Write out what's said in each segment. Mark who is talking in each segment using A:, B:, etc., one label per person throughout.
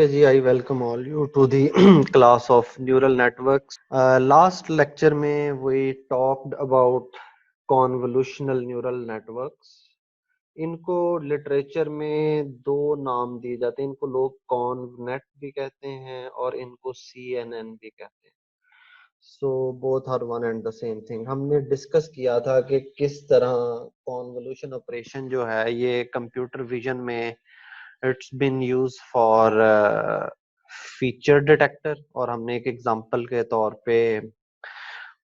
A: Okay, Ji, I welcome all you to the class of neural networks. Last lecture में we talked about convolutional neural networks. इनको literature में दो नाम दिए जाते हैं, इनको लोग कॉन्वनेट भी कहते हैं और इनको CNN भी कहते हैं. So both are one and the same thing. हमने डिस्कस किया था कि किस तरह कॉन्वोल्यूशन ऑपरेशन जो है ये कंप्यूटर विजन में it's been use for feature detector, और हमने एक एग्जांपल के तौर पे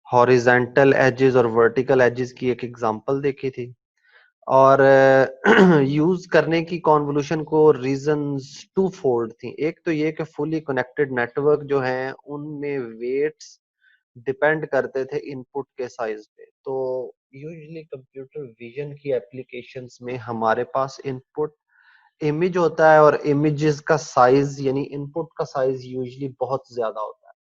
A: हॉरिजेंटल एजेस और वर्टिकल एजेस की एक एग्जांपल देखी थी. और यूज करने की कॉन्वोल्यूशन को रीजंस टू फोल्ड थी. एक तो ये कि फुली कनेक्टेड नेटवर्क जो है उनमें वेट्स डिपेंड करते थे इनपुट के साइज पे. तो यूजुअली कंप्यूटर विजन की एप्लीकेशंस में हमारे पास इनपुट इमेज होता है और इमेजेस का साइज यानी इनपुट का साइज यूजुअली बहुत ज्यादा होता है.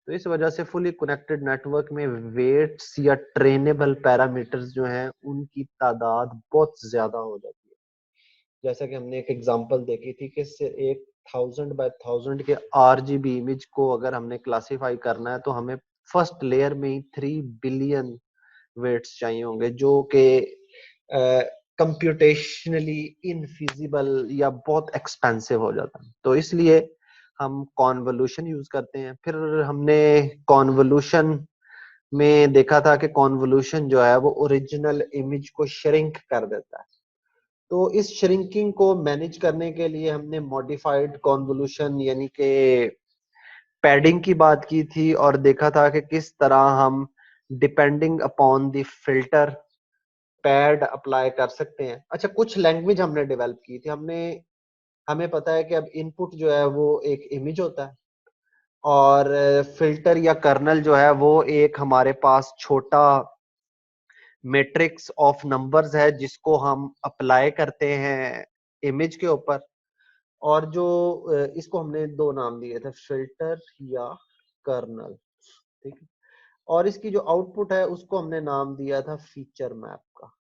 A: तो इस वजह से फुली कनेक्टेड नेटवर्क में वेट्स या ट्रेनेबल पैरामीटर्स जो हैं उनकी तादाद बहुत ज्यादा हो जाती है. जैसा कि हमने एक एग्जांपल देखी थी कि एक 1000 बाय 1000 के RGB इमेज को अगर हमने क्लासिफाई करना है तो हमें फर्स्ट लेयर में ही 3 बिलियन वेट्स चाहिए होंगे, जो कि कंप्यूटेशनली इनफिजिबल या बहुत एक्सपेंसिव हो जाता है. तो इसलिए हम कॉन्वोल्यूशन यूज करते हैं. फिर हमने कॉन्वोल्यूशन में देखा था कि कॉन्वोल्यूशन जो है वो ओरिजिनल इमेज को श्रिंक कर देता है. तो इस श्रिंकिंग को मैनेज करने के लिए हमने मॉडिफाइड कॉन्वोल्यूशन यानी कि पैडिंग की बात की थी और देखा था कि किस तरह हम depending upon the filter pad apply कर सकते हैं. अच्छा, कुछ लैंग्वेज हमने डेवलप की थी. हमें पता है कि अब इनपुट जो है वो एक इमेज होता है और फिल्टर या कर्नल जो है वो एक हमारे पास छोटा मैट्रिक्स ऑफ नंबर्स है जिसको हम अप्लाई करते हैं इमेज के ऊपर. और जो इसको हमने दो नाम दिए थे, फिल्टर या कर्नल. ठीक है. और इसकी जो आउटपुट है उसको हमने नाम दिया था फीचर मैप का.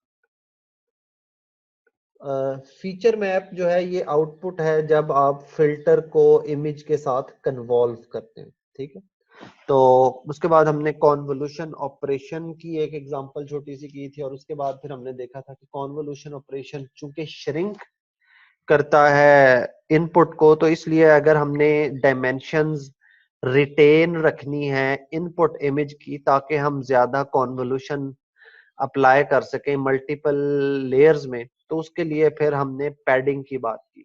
A: फीचर मैप जो है ये आउटपुट है जब आप फिल्टर को इमेज के साथ कन्वॉल्व करते हैं. ठीक है. तो उसके बाद हमने कॉन्वोल्यूशन ऑपरेशन की एक एग्जांपल छोटी सी की थी और उसके बाद फिर हमने देखा था कि कॉन्वोल्यूशन ऑपरेशन चूंकि श्रिंक करता है इनपुट को, तो इसलिए अगर हमने डायमेंशंस रिटेन रखनी है इनपुट इमेज की ताकि हम ज्यादा कॉन्वोल्यूशन अप्लाई कर सकें मल्टीपल लेयर्स में, तो उसके लिए फिर हमने पैडिंग की बात की.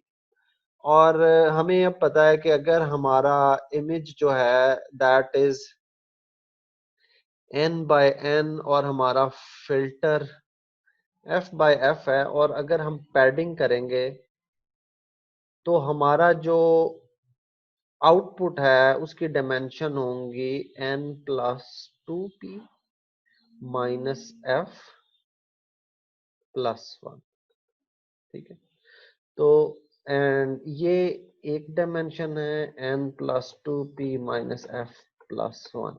A: और हमें अब पता है कि अगर हमारा इमेज जो है that is n by n और हमारा फिल्टर f बाय f है, और अगर हम पैडिंग करेंगे तो हमारा जो आउटपुट है उसकी डायमेंशन होंगी n+2p माइनस f +1. ठीक है. तो एंड ये एक डायमेंशन है n+2p माइनस f+1.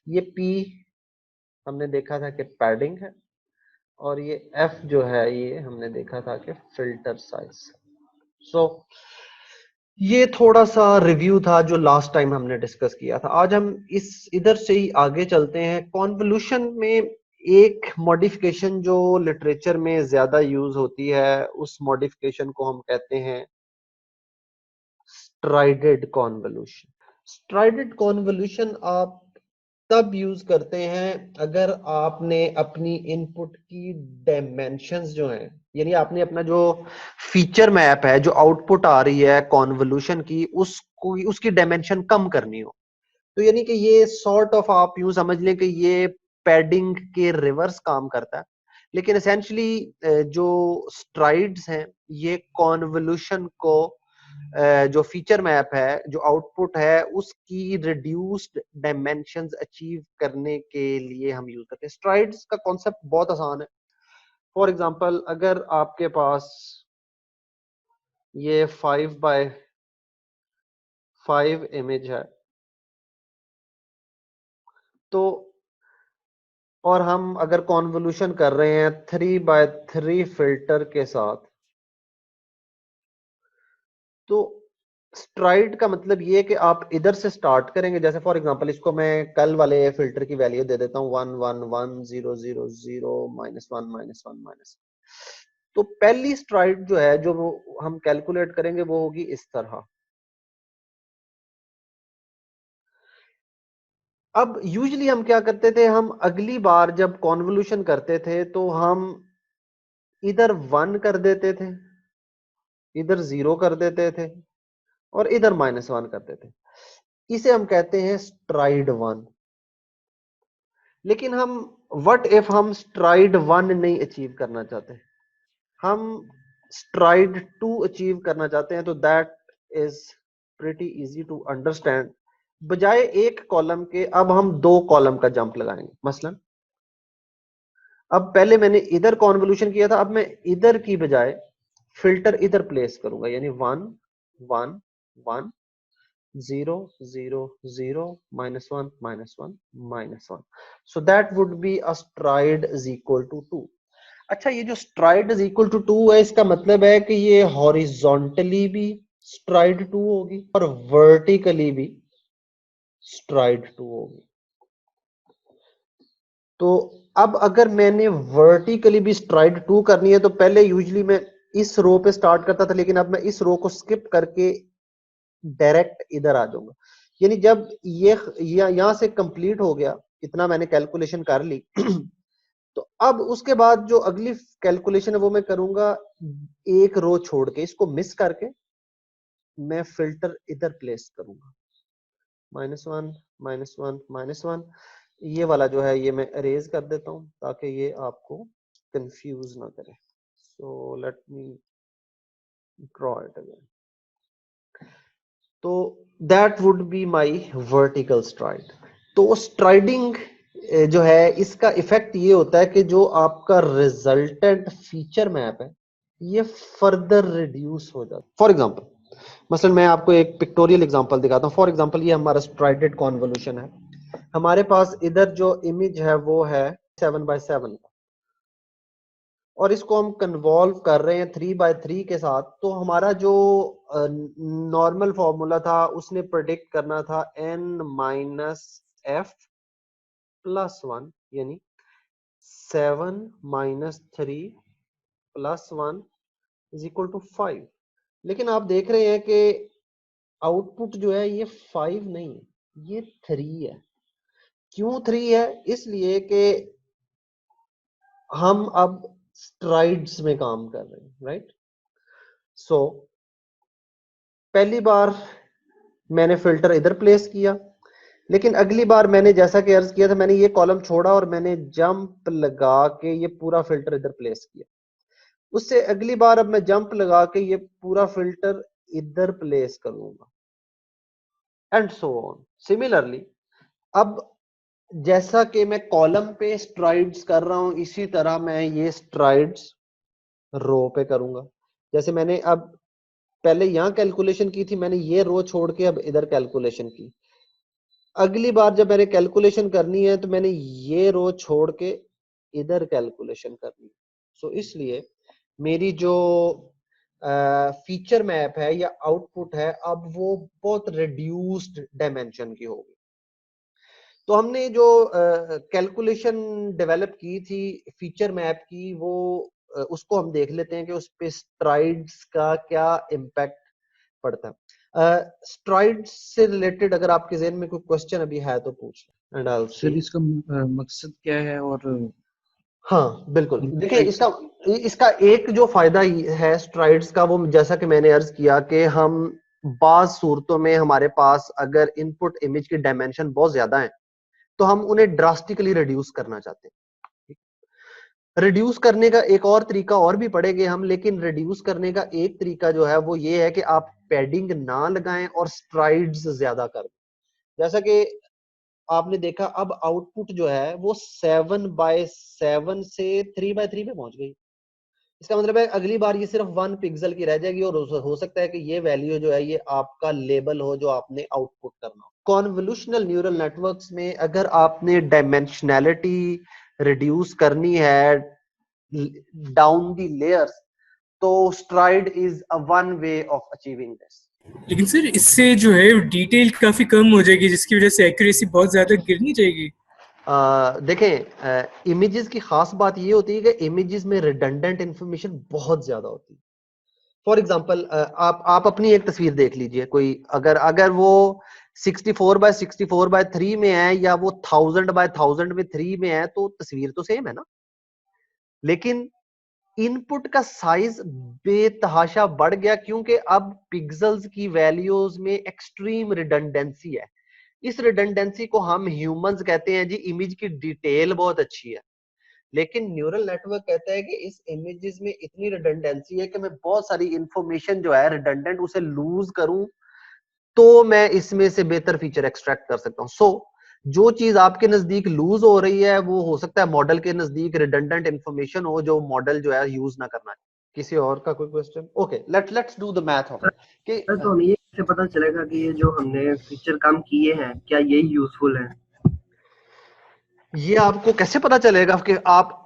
A: ये p हमने देखा था कि पैडिंग है और ये f जो है ये हमने देखा था कि फिल्टर साइज. सो ये थोड़ा सा रिव्यू था जो लास्ट टाइम हमने डिस्कस किया था. आज हम इस इधर से ही आगे चलते हैं. कॉन्वोल्यूशन में एक मॉडिफिकेशन जो लिटरेचर में ज्यादा यूज होती है उस मॉडिफिकेशन को हम कहते हैं स्ट्राइडेड कॉन्वोल्यूशन. स्ट्राइडेड कॉन्वोल्यूशन आप तब यूज करते हैं अगर आपने अपनी इनपुट की डायमेंशंस जो हैं, यानी आपने अपना जो फीचर मैप है जो आउटपुट आ रही है कॉन्वोल्यूशन की उसको उसकी डायमेंशन कम करनी हो. तो यानी कि ये सॉर्ट ऑफ आप यूं समझ लें कि ये पैडिंग के रिवर्स काम करता है. लेकिन एसेंशियली जो स्ट्राइड्स हैं ये कॉन्वोल्यूशन को जो फीचर मैप है जो आउटपुट है उसकी रिड्यूस्ड डायमेंशंस अचीव करने के लिए हम यूज करते हैं. स्ट्राइड्स का कॉन्सेप्ट बहुत आसान है. फॉर एग्जांपल अगर आपके पास ये 5 बाय 5 इमेज है तो, और हम अगर कॉन्वोल्यूशन कर रहे हैं 3 बाय 3 फिल्टर के साथ, तो स्ट्राइड का मतलब ये है कि आप इधर से स्टार्ट करेंगे, जैसे फॉर एग्जांपल इसको मैं कल वाले फिल्टर की वैल्यू दे देता हूँ 1 1 1 0 0 0 -1 तो पहली स्ट्राइड जो है जो वो हम कैलकुलेट करेंगे वो होगी इस तरह। अब यूजली हम क्या करते थे, हम अगली बार जब कॉन्वोल्यूशन करते थे तो हम इधर 1 कर देते थे, इधर 0 कर देते थे और इधर -1 करते थे। इसे हम कहते हैं स्ट्राइड 1। लेकिन हम व्हाट इफ हम स्ट्राइड 1 नहीं अचीव करना चाहते, हम स्ट्राइड 2 अचीव करना चाहते हैं, तो that is pretty easy to understand. बजाय एक कॉलम के अब हम 2 कॉलम का जंप लगाएंगे। मसलन अब पहले मैंने इधर कॉन्वोल्यूशन किया था, अब मैं इधर की बजाय फिल्टर इधर प्लेस करूंगा, यानी 1 1 1 0 0 0 -1 -1 -1। So that would be a stride is equal to 2। अच्छा, ये जो स्ट्राइड इज इक्वल टू 2 है, इसका मतलब है कि ये हॉरिजॉन्टली भी स्ट्राइड 2 होगी और वर्टिकली भी स्ट्राइड 2 होगी। तो अब अगर मैंने वर्टिकली भी स्ट्राइड 2 करनी है तो पहले यूजली मैं इस रो पे स्टार्ट करता था, लेकिन अब मैं इस रो को स्किप करके डायरेक्ट इधर आ जाऊंगा। यानी जब ये यहां से कंप्लीट हो गया, इतना मैंने कैलकुलेशन कर ली तो अब उसके बाद जो अगली कैलकुलेशन है वो मैं करूंगा एक रो छोड़ के, इसको मिस करके मैं फिल्टर इधर प्लेस करूंगा, -1 -1 -1। ये वाला जो है ये मैं अरेज कर देता हूं ताकि ये आपको कंफ्यूज ना करे। So let me draw it again. तो that would be my vertical stride. तो स्ट्राइडिंग जो है इसका इफेक्ट ये होता है कि जो आपका रिजल्टेंट फीचर मैप है ये फर्दर रिड्यूस हो जाता है। फॉर एग्जांपल, मसलन मैं आपको एक पिक्टोरियल एग्जांपल दिखाता हूँ। फॉर एग्जांपल ये हमारा स्ट्राइडेड कॉन्वोल्यूशन है। हमारे पास इधर जो इमेज है वो है 7x7 और इसको हम कन्वॉल्व कर रहे हैं 3x3 के साथ। तो हमारा जो नॉर्मल फॉर्मूला था उसने प्रेडिक्ट करना था n-f+1 यानी 7-3+1 इज इक्वल टू 5। लेकिन आप देख रहे हैं कि आउटपुट जो है ये 5 नहीं है, ये 3 है। क्यों 3 है? इसलिए कि हम अब स्ट्राइड्स में काम कर रहे हैं, राइट। सो पहली बार मैंने फिल्टर इधर प्लेस किया, लेकिन अगली बार मैंने जैसा कि अर्ज किया था, मैंने ये कॉलम छोड़ा और मैंने जंप लगा के ये पूरा फिल्टर इधर प्लेस किया। उससे अगली बार अब मैं जंप लगा के ये पूरा फिल्टर इधर प्लेस करूंगा एंड सो ऑन। सिमिलरली अब जैसा कि मैं कॉलम पे स्ट्राइड्स कर रहा हूं, इसी तरह मैं ये स्ट्राइड्स रो पे करूंगा। जैसे मैंने अब पहले यहां कैलकुलेशन की थी, मैंने ये रो छोड़ के अब इधर कैलकुलेशन की। अगली बार जब मैंने कैलकुलेशन करनी है तो मैंने ये रो छोड़ के इधर कैलकुलेशन करनी है। सो इसलिए मेरी जो फीचर मैप है या आउटपुट है अब वो बहुत रिड्यूस्ड डायमेंशन की होगी। तो हमने जो कैलकुलेशन डेवलप की थी फीचर मैप की, वो उसको हम देख लेते हैं कि उस पे स्ट्राइड्स का क्या इम्पैक्ट पड़ता है। स्ट्राइड्स से रिलेटेड अगर आपके ज़हन में कोई क्वेश्चन अभी है तो पूछ लें and I will see.
B: Sir इसका मकसद क्या है
A: हाँ बिल्कुल,
B: और
A: देखिए
B: टाइप्स
A: इसका इसका एक जो फायदा है स्ट्राइड्स का, वो जैसा कि मैंने अर्ज किया कि हम बाज सूरतों में हमारे पास अगर इनपुट इमेज की डायमेंशन बहुत ज्यादा है तो हम उन्हें ड्रास्टिकली रिड्यूस करना चाहते हैं। रिड्यूस करने का एक और तरीका और भी पढ़ेंगे हम, लेकिन रिड्यूस करने का एक तरीका जो है वो ये है कि आप पैडिंग ना लगाएं और स्ट्राइड्स ज्यादा कर दें। जैसा कि आपने देखा अब आउटपुट जो है वो 7x7 से 3x3 पे पहुंच गई। इसका मतलब है अगली बार ये सिर्फ 1 पिक्सल की रह जाएगी और हो सकता है कि ये वैल्यू जो है ये आपका लेबल हो जो आपने आउटपुट करना हो। कॉन्वोल्यूशनल न्यूरल नेटवर्क्स में अगर आपने डायमेंशनैलिटी रिड्यूस करनी है डाउन दी लेयर्स, तो STRIDE is a one way of achieving this.
C: लेकिन सर इससे जो है डिटेल काफी कम हो जाएगी, जिसकी वजह से एक्यूरेसी बहुत ज्यादा गिर नहीं जाएगी?
A: देखें, इमेजेस की खास बात ये होती है कि इमेजेस में रिडंडेंट इंफॉर्मेशन बहुत ज्यादा होती है। फॉर एग्जाम्पल, आप अपनी एक तस्वीर देख लीजिए, कोई अगर अगर वो 64 by 64 by 3 में है या वो 1000 by 1000 में 3 में है, तो तस्वीर तो सेम है ना। लेकिन इनपुट का साइज बेतहाशा बढ़ गया, क्योंकि अब पिक्सल्स की वैल्यूज में एक्सट्रीम रिडंडेंसी है। इस रिडंडेंसी को हम ह्यूमंस कहते हैं जी, इमेज की डिटेल बहुत अच्छी है, लेकिन न्यूरल नेटवर्क कहता है कि इस इमेजेस में इतनी रिडंडेंसी है कि मैं बहुत सारी इंफॉर्मेशन जो है रिडंडेंट उसे लूज करूं, तो मैं इसमें से बेहतर फीचर एक्सट्रैक्ट कर सकता हूं। सो जो चीज आपके नजदीक लूज हो रही है, वो हो सकता है मॉडल के नजदीक रिडंडेंट इंफॉर्मेशन हो, जो मॉडल जो है यूज ना करना है। किसी और का कोई question? Okay, let's do the math on it कि
D: सर तो हमें ये कैसे पता चलेगा कि ये जो हमने फीचर काम किए हैं क्या ये यूजफुल है?
A: ये आपको कैसे पता चलेगा कि आप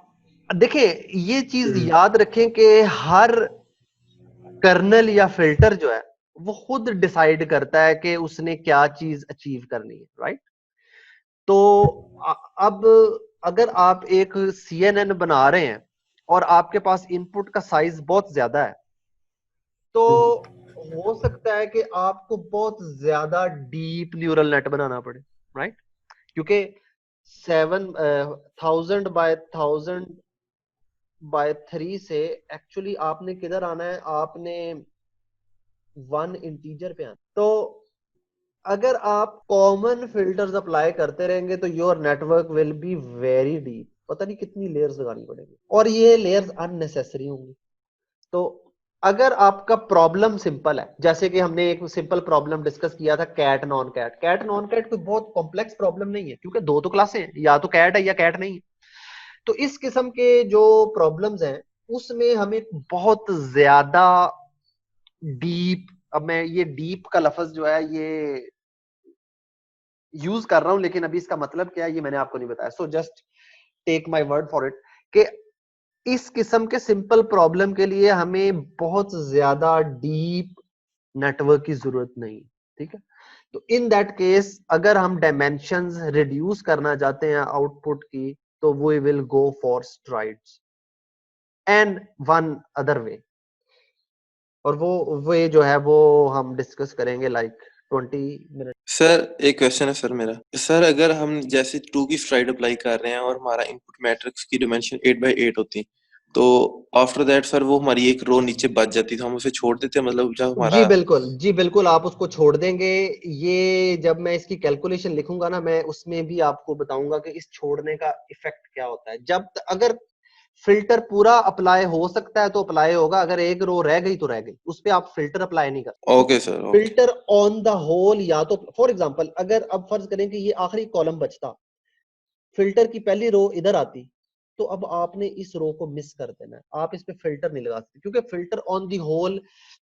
A: देखिए, ये चीज याद रखें कि हर कर्नल या फिल्टर जो है वो खुद डिसाइड करता है कि उसने क्या चीज अचीव करनी है, राइट? तो अब अगर आप एक CNN बना रहे हैं और आपके पास इनपुट का साइज बहुत ज्यादा है, तो हो सकता है कि आपको बहुत ज्यादा डीप न्यूरल नेट बनाना पड़े, राइट? क्योंकि 1000 by 1000 by 3 से एक्चुअली आपने किधर आना है, आपने 1 इंटीजर पे आना। तो अगर आप कॉमन फिल्टर्स अप्लाई करते रहेंगे तो your network will be very deep, पता नहीं कितनी लेयर्स लगानी पड़ेगी, और ये लेयर्स अननेसेसरी होंगी। तो अगर आपका प्रॉब्लम सिंपल है, जैसे कि हमने एक सिंपल प्रॉब्लम डिस्कस किया था, cat non cat. Cat non cat कोई बहुत कॉम्प्लेक्स प्रॉब्लम नहीं है, क्योंकि दो तो क्लासें हैं, या तो कैट है या कैट नहीं है। तो इस किस्म के जो प्रॉब्लम्स हैं उसमें हमें बहुत ज्यादा डीप, अब मैं ये डीप का लफ्ज जो है ये यूज कर रहा हूं, लेकिन अभी इसका मतलब क्या है ये मैंने आपको नहीं बताया। So just take my word for it कि इस किस्म के सिंपल प्रॉब्लम के लिए हमें बहुत ज्यादा डीप नेटवर्क की जरूरत नहीं, ठीक है? तो इन दैट केस अगर हम डायमेंशंस रिड्यूस करना चाहते हैं आउटपुट की, तो we will go for strides and one other way, और वो वे जो है वो हम डिस्कस करेंगे लाइक 20 मिनट।
E: सर एक क्वेश्चन है सर मेरा। सर अगर हम जैसे 2 की स्ट्राइड अप्लाई कर रहे हैं और हमारा इनपुट मैट्रिक्स की डिमेंशन 8 by 8 होती, तो आफ्टर दैट सर वो हमारी एक रो नीचे बच जाती, तो हम उसे छोड़ देते हैं, मतलब जब
A: जी
E: हमारा
A: बिल्कुल, जी बिल्कुल, आप उसको छोड़ देंगे। ये जब मैं इसकी कैलकुलेशन लिखूंगा ना, मैं उसमें भी आपको बताऊंगा कि इस छोड़ने का इफेक्ट क्या होता है। अगर फिल्टर पूरा अप्लाई हो सकता है तो अप्लाई होगा, अगर एक रो रह गई तो रह गई, उस पे आप फिल्टर अप्लाई नहीं कर।
E: Okay sir, okay.
A: Filter on the whole, या तो फॉर एग्जांपल अगर अब फर्ज करें कि ये आखिरी कॉलम बचता, फिल्टर की पहली रो इधर आती, तो अब आपने इस रो को मिस कर देना है, आप इस पे फिल्टर नहीं लगा सकते, क्योंकि फिल्टर ऑन दी होल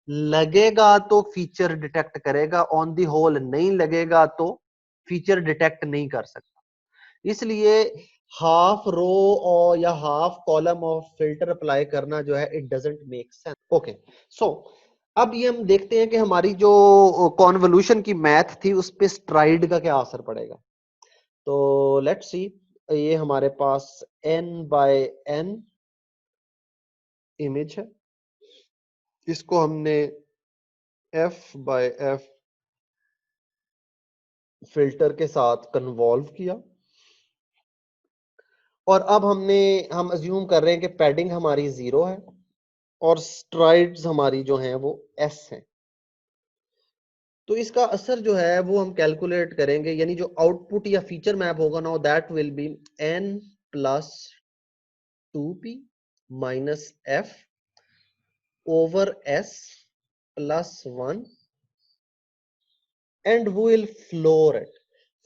A: लगेगा तो फीचर डिटेक्ट करेगा, ऑन दी होल नहीं लगेगा तो फीचर डिटेक्ट नहीं कर सकता। इसलिए हाफ रो और या half column of filter apply करना जो है, it doesn't make sense. Okay, so अब ये हम देखते हैं कि हमारी जो कॉन्वोल्यूशन की मैथ थी उस पे स्ट्राइड का क्या असर पड़ेगा। तो लेट्स सी, ये हमारे पास n बाय n इमेज है, इसको हमने f बाय f फिल्टर के साथ कन्वॉल्व किया, और अब हम अज्यूम कर रहे हैं कि पैडिंग हमारी 0 है और स्ट्राइड्स हमारी जो हैं वो s हैं। तो इसका असर जो है वो हम कैलकुलेट करेंगे, यानी जो आउटपुट या फीचर मैप होगा ना, that will be n plus 2p minus f over s plus 1 and वो will floor it.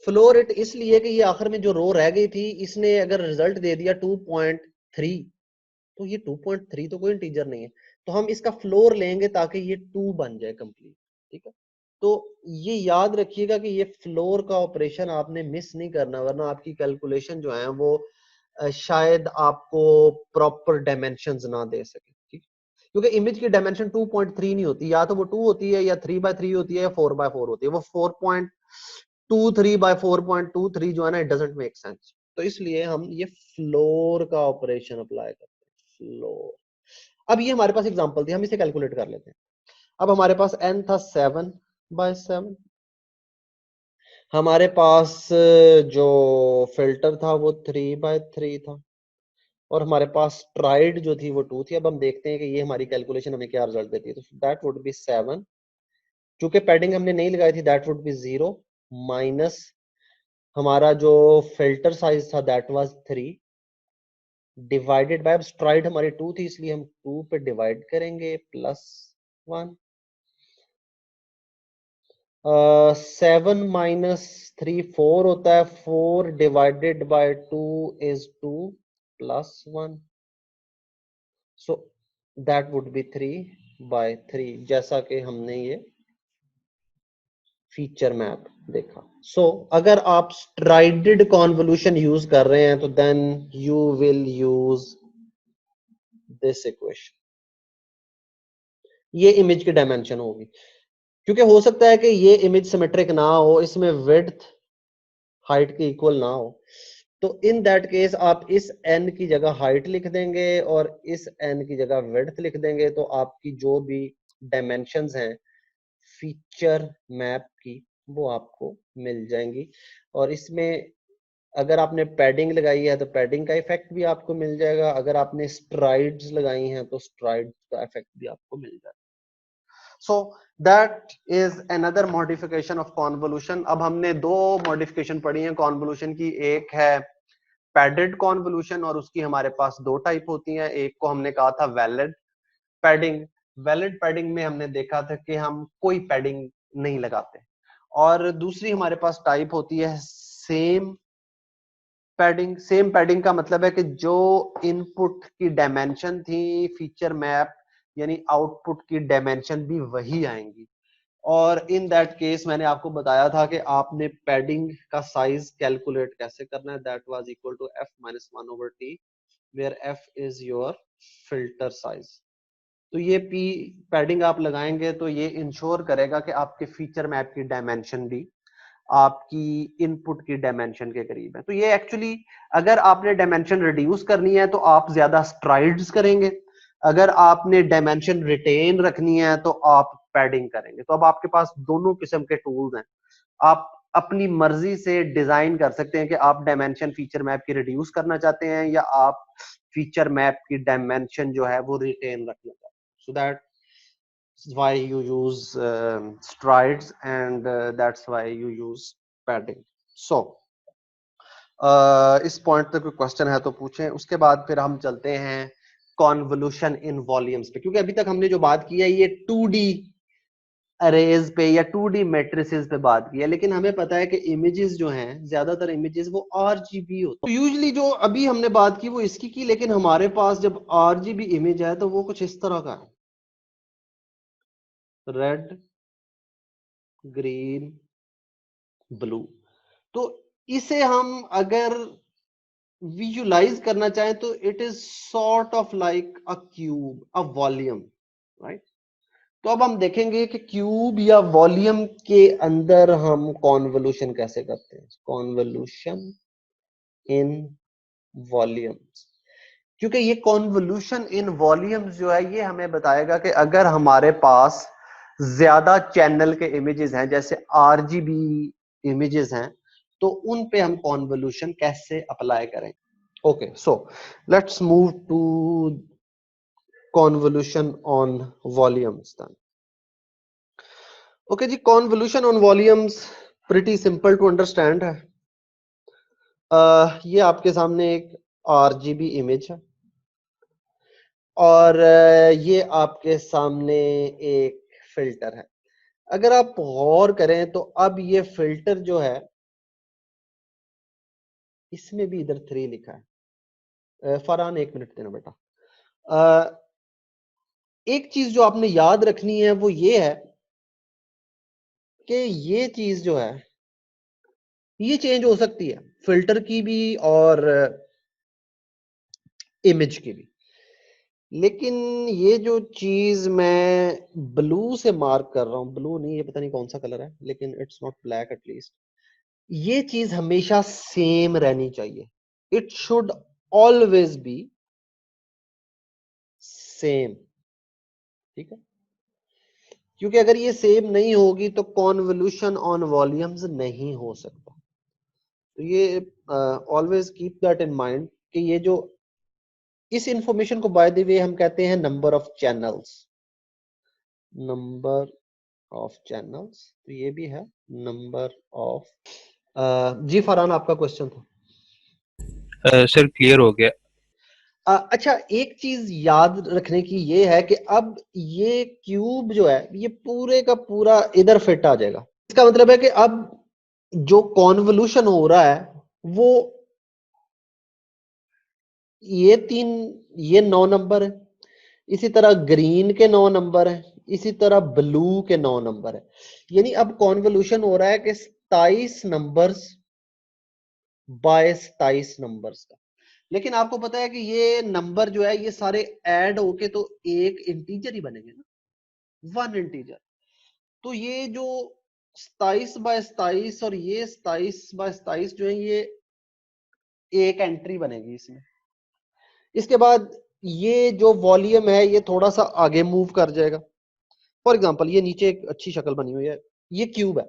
A: Floor it इसलिए कि ये आखिर में जो रो रह गई थी, इसने अगर रिजल्ट दे दिया 2.3, तो ये 2.3 तो कोई इंटीजर नहीं है, तो हम इसका फ्लोर लेंगे ताकि ये 2 बन जाए कंप्लीट, ठीक है? तो ये याद रखिएगा कि ये फ्लोर का ऑपरेशन आपने मिस नहीं करना, वरना आपकी कैलकुलेशन जो है वो शायद आपको प्रॉपर डायमेंशंस ना दे सके, ठीक? क्योंकि इमेज की डायमेंशन 2.3 नहीं होती, या तो वो 2 होती है या 3/3 होती है या 4/4 होती है। वो 4.23/4.23 जो है ना, इट डजंट मेक सेंस। तो इसलिए हम ये फ्लोर का ऑपरेशन अप्लाई करते हैं, फ्लोर। अब ये हमारे पास एग्जांपल थी, हम इसे कैलकुलेट कर लेते हैं। अब हमारे पास n था 7/7, हमारे पास जो फिल्टर था वो 3/3 था, और हमारे पास स्ट्राइड जो थी वो 2 थी। अब हम देखते हैं कि ये हमारी कैलकुलेशन हमें क्या रिजल्ट देती है। तो दैट वुड बी 7, चूंकि पैडिंग हमने नहीं लगाई थी, दैट वुड बी 0 माइनस हमारा जो फिल्टर साइज था दैट वाज 3 डिवाइडेड बाय, अब स्ट्राइड हमारी 2 थी इसलिए हम 2 पे डिवाइड करेंगे प्लस 1। 7 माइनस 3 4 होता है, 4 divided by 2 is 2 plus 1, so that would B 3/3, जैसा कि हमने ये फीचर मैप देखा। सो अगर आप स्ट्राइडेड कॉन्वोल्यूशन यूज कर रहे हैं तो then you will use this equation, ये इमेज की डायमेंशन होगी। क्योंकि हो सकता है कि ये इमेज सिमेट्रिक ना हो, इसमें विड्थ हाइट के इक्वल ना हो, तो इन दैट केस आप इस n की जगह हाइट लिख देंगे और इस n की जगह विड्थ लिख देंगे, तो आपकी जो भी डायमेंशंस हैं फीचर मैप की वो आपको मिल जाएंगी। और इसमें अगर आपने पैडिंग लगाई है तो पैडिंग का इफेक्ट भी आपको मिल जाएगा, अगर आपने स्ट्राइड्स लगाई हैं तो स्ट्राइड्स का इफेक्ट भी आपको मिल जाएगा। So that is another modification of convolution. अब हमने दो मॉडिफिकेशन पढ़ी है कॉन्वोल्यूशन की, एक है पैडेड कॉन्वोल्यूशन और उसकी हमारे पास दो टाइप होती हैं। एक को हमने कहा था वैलिड पैडिंग, वैलिड पैडिंग में हमने देखा था कि हम कोई पैडिंग नहीं लगाते, और दूसरी हमारे पास टाइप होती है सेम पैडिंग। सेम पैडिंग का मतलब है कि जो इनपुट की डायमेंशन थी फीचर मैप यानी आउटपुट की डायमेंशन भी वही आएंगी। और इन दैट केस मैंने आपको बताया था कि आपने पैडिंग का साइज कैलकुलेट कैसे करना है, that was equal to f-1/t where f is your filter size. तो ये p पैडिंग आप लगाएंगे तो ये इंश्योर करेगा कि आपके फीचर मैप की डायमेंशन भी आपकी इनपुट की डायमेंशन के करीब है। तो ये एक्चुअली अगर आपने डायमेंशन रिड्यूस करनी है तो आप ज्यादा स्ट्राइड्स करेंगे, अगर आपने डायमेंशन रिटेन रखनी है तो आप पैडिंग करेंगे। तो अब आपके पास दोनों किस्म के टूल्स हैं, आप अपनी मर्जी से डिजाइन कर सकते हैं कि आप डायमेंशन फीचर मैप की रिड्यूस करना चाहते हैं या आप फीचर मैप की डायमेंशन जो है वो रिटेन रखना चाहते हैं। So that why you use strides and that's why you use padding. So इस पॉइंट तक कोई क्वेश्चन है तो पूछें, उसके बाद फिर हम चलते हैं कॉन्वोल्यूशन इन वॉल्यूम्स पे, क्योंकि अभी तक हमने जो बात की है ये 2D अरेज पे या 2D मैट्रिसेस पे बात की है, लेकिन हमें पता है कि इमेजेस जो हैं ज्यादातर इमेजेस वो RGB होते हैं। तो यूजुअली जो अभी हमने बात की वो इसकी की, लेकिन हमारे पास जब RGB इमेज है तो वो कुछ इस तरह का है, रेड ग्रीन ब्लू। तो इसे हम अगर विजुलाइज करना चाहें तो it is sort of like a cube, a volume, right. तो अब हम देखेंगे कि क्यूब या वॉल्यूम के अंदर हम कॉन्वोल्यूशन कैसे करते हैं, कॉन्वोल्यूशन इन वॉल्यूम्स। क्योंकि ये कॉन्वोल्यूशन इन वॉल्यूम्स जो है ये हमें बताएगा कि अगर हमारे पास ज्यादा चैनल के इमेजेस हैं, जैसे आरजीबी इमेजेस हैं, तो उन पे हम कॉन्वोल्यूशन कैसे अप्लाई करें। Okay, so let's move to convolution on volumes then. Okay जी, convolution on volumes pretty simple to understand है। ये आपके सामने एक आरजीबी इमेज है और ये आपके सामने एक फिल्टर है। अगर आप गौर करें तो अब ये फिल्टर जो है इसमें भी इधर 3 लिखा है। फरहान एक मिनट देना बेटा। एक चीज जो आपने याद रखनी है वो ये है कि ये चीज जो है ये चेंज हो सकती है, फिल्टर की भी और इमेज की भी। लेकिन ये जो चीज मैं ब्लू से मार्क कर रहा हूँ, ब्लू नहीं, ये पता नहीं कौन सा कलर है, लेकिन इट्स नॉट ब्लैक एटलीस्ट, ये चीज हमेशा सेम रहनी चाहिए। It should always be same, ठीक है, क्योंकि अगर ये सेम नहीं होगी तो कॉन्वोल्यूशन ऑन वॉल्यूम्स नहीं हो सकता। तो ये always keep that in mind कि ये जो इस इंफॉर्मेशन को बाय द वे हम कहते हैं number of channels, number of channels, तो ये भी है नंबर ऑफ। जी फरहान, आपका क्वेश्चन था।
B: सर क्लियर हो गया।
A: अच्छा, एक चीज याद रखने की ये है कि अब ये क्यूब जो है ये पूरे का पूरा इधर फिट आ जाएगा। इसका मतलब है कि अब जो कॉन्वोल्यूशन हो रहा है वो ये 9 नंबर है, इसी तरह ग्रीन के 9 नंबर है, इसी तरह ब्लू के 9 नंबर है। यानी अब कॉन्वोल्यूशन हो रहा है कि 27 नंबर्स बाय 27 नंबर्स का। लेकिन आपको पता है कि ये नंबर जो है ये सारे ऐड होके तो एक इंटीजर ही बनेंगे ना, वन इंटीजर। तो ये जो 27 बाय 27 और ये 27 बाय 27 जो है ये एक एंट्री बनेगी इसमें। इसके बाद ये जो वॉल्यूम है ये थोड़ा सा आगे मूव कर जाएगा। फॉर एग्जांपल ये नीचे एक अच्छी शक्ल बनी हुई है, ये क्यूब है।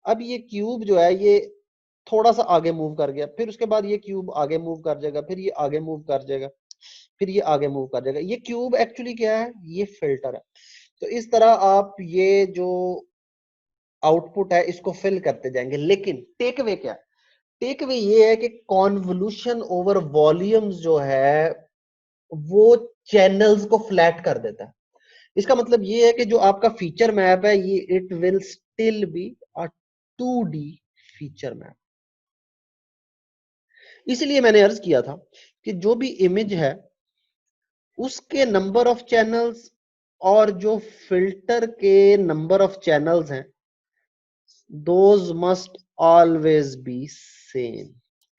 A: अब ये क्यूब जो है ये थोड़ा सा आगे मूव कर गया, फिर उसके बाद ये क्यूब आगे मूव कर जाएगा, फिर ये आगे मूव कर जाएगा, फिर ये आगे मूव कर जाएगा। ये क्यूब एक्चुअली क्या है, ये फिल्टर है। तो इस तरह आप ये जो आउटपुट है इसको फिल करते जाएंगे। लेकिन टेक अवे क्या है, टेक अवे ये है कि कॉन्वोल्यूशन ओवर वॉल्यूम्स जो है वो चैनल्स को फ्लैट कर देता है। इसका मतलब ये है कि जो आपका फीचर मैप है ये it will still be a 2D feature map. इसलिए मैंने अर्ज किया था कि जो भी इमेज है उसके नंबर ऑफ चैनल्स और जो फिल्टर के नंबर ऑफ चैनल्स हैं those must always be same,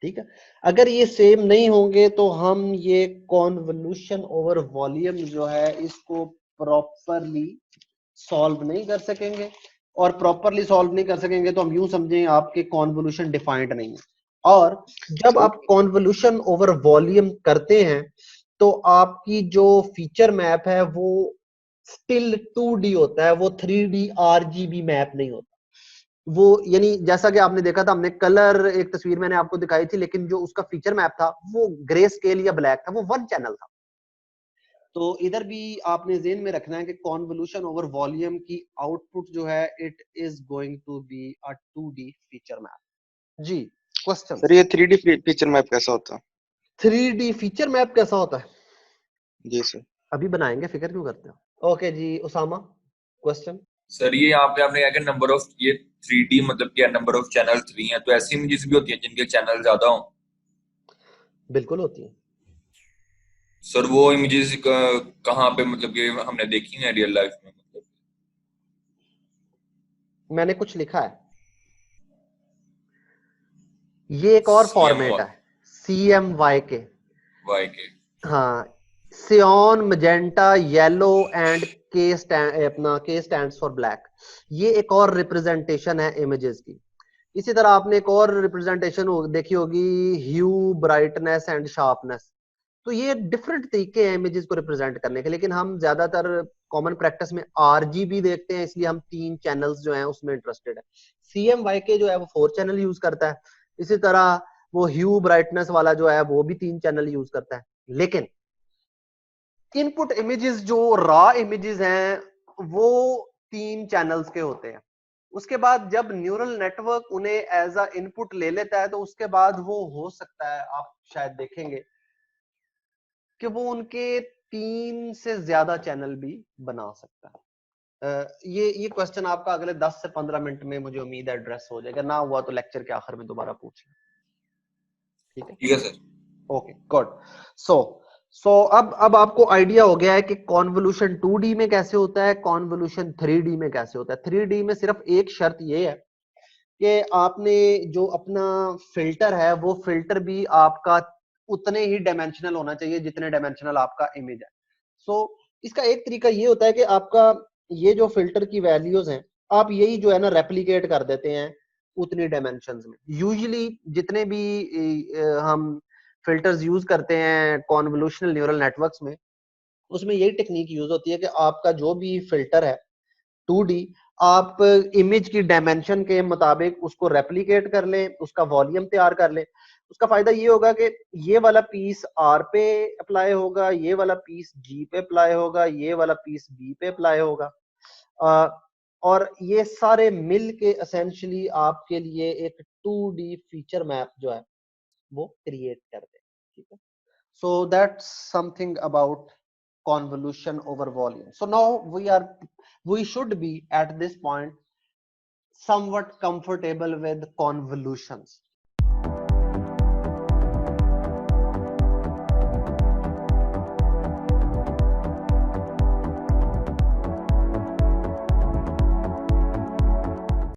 A: ठीक है। अगर ये सेम नहीं होंगे तो हम ये कॉन्वोल्यूशन ओवर वॉल्यूम जो है इसको प्रॉपरली सॉल्व नहीं कर सकेंगे, और प्रॉपरली सॉल्व नहीं कर सकेंगे तो हम यूं समझें आपके कॉन्वोल्यूशन डिफाइंड नहीं है। और जब आप कॉन्वोल्यूशन ओवर वॉल्यूम करते हैं तो आपकी जो फीचर मैप है वो स्टिल 2D होता है, वो 3D RGB मैप नहीं होता। वो यानी जैसा कि आपने देखा था, हमने कलर एक तस्वीर मैंने आपको दिखाई थी, लेकिन जो उसका फीचर मैप था वो ग्रे स्केल या ब्लैक था, वो वन चैनल था। तो इधर भी आपने ज़हन में रखना है कि कॉन्वोल्यूशन ओवर वॉल्यूम की आउटपुट जो है it is going to be a 2D feature map. जी क्वेश्चन
E: सर ये 3D फीचर मैप कैसा होता है?
A: 3D फीचर मैप कैसा होता है,
E: जी सर।
A: अभी बनाएंगे, फिक्र क्यों करते हो। ओके जी उसामा, क्वेश्चन।
F: सर ये यहाँ पे आपने कहा कि नंबर ऑफ ये 3D मतलब क्या, नंबर ऑफ चैनल 3 है, तो ऐसी इमेजेस भी होती है जिनके चैनल ज्यादा हो?
A: बिल्कुल होती है
F: सर वो इमेजेस कहाँ पे मतलब कि हमने देखी है रियल लाइफ में? मतलब
A: मैंने कुछ लिखा है, ये एक और फॉर्मेट है CMYK।
F: वाई के।
A: हाँ, सियान, मजेंटा, येलो एंड के अपना के स्टैंड्स फॉर ब्लैक, ये एक और रिप्रेजेंटेशन है इमेजेस की। इसी तरह आपने एक और रिप्रेजेंटेशन देखी होगी, ह्यू, ब्राइटनेस एंड शार्पनेस। तो ये डिफरेंट तरीके हैं इमेजेस को रिप्रेजेंट करने के, लेकिन हम ज्यादातर कॉमन प्रैक्टिस में RGB देखते हैं, इसलिए हम 3 चैनल्स जो हैं उसमें इंटरेस्टेड है। CMYK जो है वो 4 चैनल यूज करता है, इसी तरह वो ह्यू ब्राइटनेस वाला जो है वो भी 3 चैनल यूज करता है। लेकिन इनपुट इमेजेस जो रॉ इमेजेस हैं वो 3 चैनल्स के होते हैं। उसके बाद जब न्यूरल नेटवर्क उन्हें एज अ इनपुट ले लेता है तो उसके बाद वो हो सकता है, आप शायद देखेंगे कि वो उनके 3 से ज्यादा चैनल भी बना सकता है। ये क्वेश्चन आपका अगले 10 से 15 मिनट में मुझे उम्मीद है एड्रेस हो जाएगा, ना हुआ तो लेक्चर के आखिर में दोबारा पूछ लें, ठीक है।
F: ठीक है सर।
A: Okay good. सो अब आपको आइडिया हो गया है कि कॉन्वोल्यूशन 2D में कैसे होता है, कॉन्वोल्यूशन 3D में कैसे होता है। 3D में सिर्फ एक शर्त ये है कि आपने जो अपना फिल्टर है वो फिल्टर भी आपका उतने ही डायमेंशनल होना चाहिए जितने डायमेंशनल आपका इमेज है। इसका एक तरीका ये होता है कि आपका ये जो फिल्टर की वैल्यूज हैं आप यही जो है ना रेप्लिकेट कर देते हैं उतनी डायमेंशंस में। यूजुअली जितने भी हम फिल्टर्स यूज करते हैं कॉन्वोल्यूशनल न्यूरल नेटवर्क्स में, उसमें यही टेक्निक यूज होती है कि आपका जो भी फिल्टर है 2D, आप इमेज की डायमेंशन के मुताबिक उसको रेप्लिकेट कर लें, उसका वॉल्यूम तैयार कर लें। उसका फायदा ये होगा कि ये वाला पीस R पे अप्लाई होगा, ये वाला पीस G पे अप्लाई होगा, ये वाला पीस B पे अप्लाई होगा, और ये सारे मिल के एसेंशियली आपके लिए एक 2D फीचर मैप जो है वो क्रिएट कर दे। ठीक है, so that's something about convolution over volume. So now we should be at this point somewhat comfortable with convolutions.